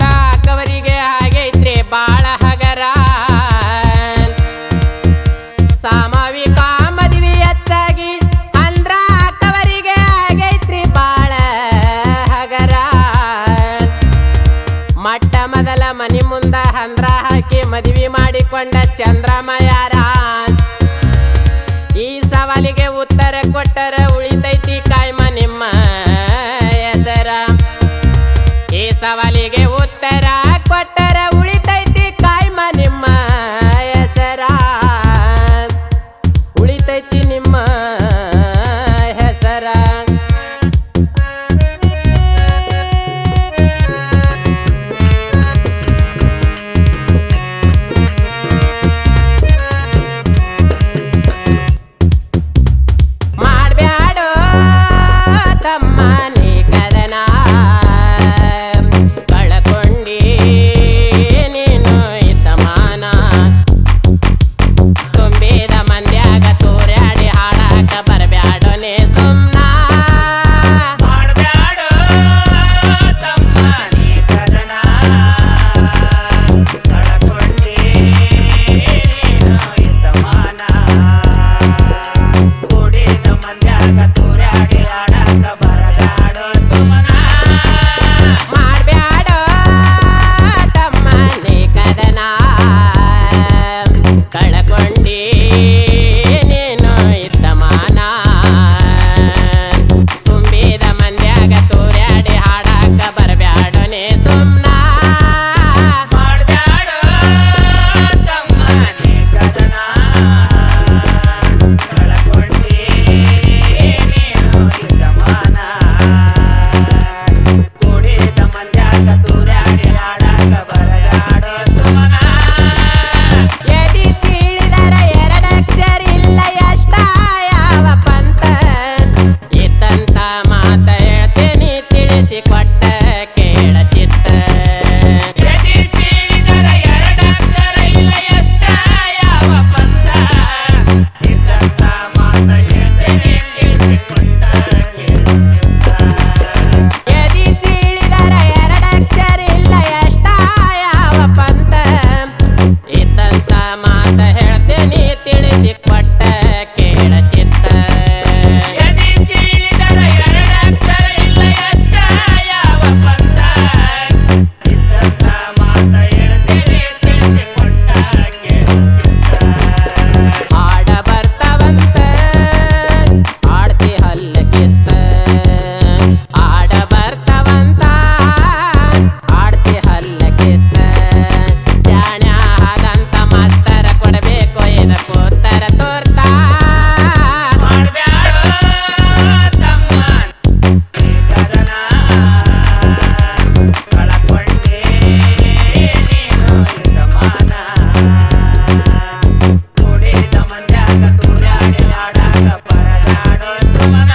ಅಂದ್ರ ಅಕ್ಕವರಿಗೆ ಆಗೈತ್ರಿ ಬಾಳ ಹಗರ. ಸಾಮಾವಿಕ ಮದುವೆ ಹೆಚ್ಚಾಗಿ ಅಂದ್ರ ಅಕ್ಕವರಿಗೆ ಆಗೈತ್ರಿ ಬಾಳ ಹಗರ. ಮಟ್ಟ ಮೊದಲ ಮನಿ ಮುಂದ ಹಂದ್ರ ಹಾಕಿ ಮದುವೆ ಮಾಡಿಕೊಂಡ ಚಂದ್ರಮಯಾರ. ಈ ಸವಾಲಿಗೆ ಉತ್ತರ ಕೊಟ್ಟರ ಉಳಿತೈತಿ ಕಾಯ್ಮ ನಿಮ್ಮ ಹೆಸರ. ಈ ಸವಾಲಿಗೆ ಉತ್ತರ ಕೊಟ್ಟರ ಉಳಿತೈತಿ ಕಾಯ್ಮ ನಿಮ್ಮ ಹೆಸರ. ಉಳಿತೈತಿ ನಿಮ್ಮ ಹೆಸರ. ಮಾಡ್ಬ್ಯಾಡೋ ತಮ್ಮ ನೀ ಕದನ, ಕಳಕೊಂಡಿ ನೀನು ಇದ್ದಮಾನ. ತುಂಬಿದ ಮಂದ್ಯಾಗ ತೂರ್ಯಾಡಿ ಹಾಡಾಕ ಬರಬ್ಯಾಡೋ ನೀ ಸುಮ್ನ. ಮಾಡ್ಬ್ಯಾಡೋ ತಮ್ಮ ನೀ ಕದನ, ಕಳಕೊಂಡಿ ನೀನು ಇದ್ದಮಾನ. ಕೂಡಿದ ಮಂದ್ಯಾಗ ತೂರ್ಯಾಡಿ ಹಾಡಾಕ ಬರಬ್ಯಾಡೋ ಸುಮನ. ಮಾಡ್ಬ್ಯಾಡೋ ತಮ್ಮ ನೀ ಕದನ, ಕಳಕೊಂಡಿ ನೀನು ಇದ್ದಮಾನ. ತುಂಬಿದ ಮಂದ್ಯಾಗ ತೂರ್ಯಾಡಿ ಹಾಡಾಕ ಬರಬ್ಯಾಡೋ ನೀ ಸುಮ್ನ. ಮಾಡ್ಬ್ಯಾಡೋ ತಮ್ಮ ನೀ ಕದನ, ಕಳಕೊಂಡಿ ನೀನು ಇದ್ದಮಾನ. ಕೂಡಿದ ಮಂದ್ಯಾಗ ತೂರ್ಯಾಡಿ ಹಾಡಾಕ ಬರಬ್ಯಾಡೋ ಸುಮನ. ಎದಿ ಸೀಳಿದರ ಎರಡಕ್ಷರಿಲ್ಲ ಎಷ್ಟ ಯಾವ ಪಂತ. ಇತ್ತಂತ ಮಾತ ಹೇಳ್ತೇನಿ ತಿಳಿಸಿ ಕೊಟ್ಟ ಕೇಳ ಚಿತ್ತ. ಎದಿ ಸೀಳಿದರ ಎರಡಕ್ಷರ ಇಲ್ಲ ಎಷ್ಟ ಯಾವ ಪಂಥ. ಇದ್ದಂತ ಮಾತ ಹೇಳ್ತೇನೆ ತಿಳಿಸಿಕೊಂಡ ಕೇಳು ಚಿತ್ತ. ಎದಿ ಸೀಳಿದರ ಎರಡಕ್ಷರಿಲ್ಲ ಎಷ್ಟ ಯಾವ ಪಂತ. ಇತ್ತಂತ ಮಾತ ಹೇಳ್ತೇನಿ ತಿಳಿಸಿ ಕೊಟ್ಟ ಕೇಳ ಚಿತ್ತ. ಎದಿ ಸೀಳಿದರ ಎರಡಕ್ಷರ ಇಲ್ಲ ಎಷ್ಟ ಯಾವ ಪಂಥ. ಇದ್ದಂತ ಮಾತ ಹೇಳ್ತೇನೆ ತಿಳಿಸಿಕೊಂಡ ಕೇಳು ಚಿತ್ತ. ಆಡ ಬರ್ತಾವಂತ ಆಡ್ತಿ ಹಲ್ಲಕಿಸ್ತ. ಆಡ ಬರ್ತಾವಂತ ಆಡ್ತಿ ಹಲ್ಲಕಿಸ್ತ. ಜಾಣ್ಯಾದಂತ ಮಾಸ್ತರ ಕೊಡಬೇಕು ಇದಕ್ಕೋತ್ತರ ತೋರ್ತ. ಮಾಡ್ಬ್ಯಾಡೋ ತಮ್ಮ ನೀ ಕದನ, ಕಳಕೊಂಡಿ ನೀನು ಇದ್ದಮಾನ. ಕೂಡಿದ ಮಂದ್ಯಾಗ ತೂರ್ಯಾಡಿ ಹಾಡಾಕ ಬರಬ್ಯಾಡೋ ಸುಮನ.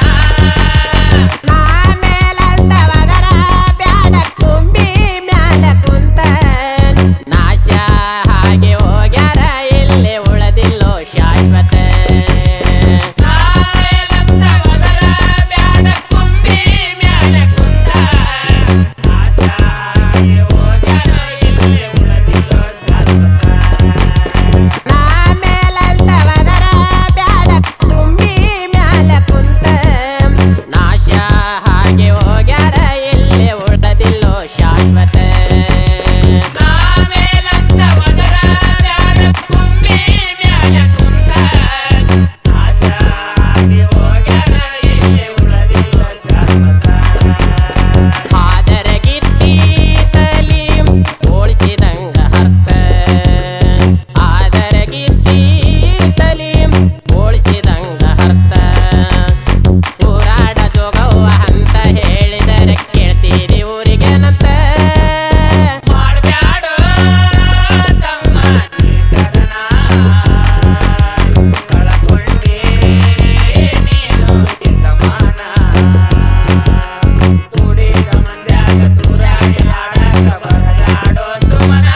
ನಾ ಮೇಲಲ್ದವದರ ಬ್ಯಾಡ ತುಂಬಿ ಮ್ಯಾಲ ಕುಂತ. ನಾಶ ಹಾಗೆ ಹೋಗ್ಯಾರ ಇಲ್ಲಿ ಉಳದಿಲ್ಲೋ ಶಾಶ್ವತ. ನಾವೇಲಂತ ಒದರ ಬ್ಯಾಡ ಕುಂಬಿ ಮ್ಯಾಲೆ ಕುಂತ. ಆಶಾಗಿ ಹೋಗ್ಯಾರ ಇಲ್ಲಿ ಉಳದಿಲ್ಲೋ ಶಾಶ್ವತ. ನಾ ಮೇಲಲ್ದವದರ ಬ್ಯಾಡ ತುಂಬಿ ಮ್ಯಾಲ ಕುಂತ. ನಾಶ ಹಾಗೆ ಹೋಗ್ಯಾರ ಇಲ್ಲಿ ಉಳದಿಲ್ಲೋ ಶಾಶ್ವತ. ನಾವೇಲಂತ ಒದರ ಬ್ಯಾಡ ಕುಂಬಿ ಮ್ಯಾಲೆ ಕುಂತ. ಆಶಾಗಿ ಹೋಗ್ಯಾರ ಇಲ್ಲಿ ಉಳದಿಲ್ಲೋ ಶಾಶ್ವತ. ಆದರ ಗಿತ್ತಿ ತಲಿ ಓಡಿಸಿದಂಗ ಹರ್ತ. ಆದರ ಗಿತ್ತಿ ತಲಿ ಓಡಿಸಿದಂಗ ಹರ್ತ. ಊರಾಡ ಜೋಗವ್ವ ಅಂತ ಹೇಳಿದರೆ ಕೇಳ್ತೀರಿ ಊರಿಗೇನಂತ. ಮಾಡ್ಬ್ಯಾಡೋ ತಮ್ಮ ನೀ ಕದನ, ಕಳಕೊಂಡಿ ನೀನು ಇದ್ದಮಾನ. ಕೂಡಿದ ಮಂದ್ಯಾಗ ತೂರ್ಯಾಡಿ ಹಾಡಾಕ ಬರಬ್ಯಾಡೋ ಸುಮನ.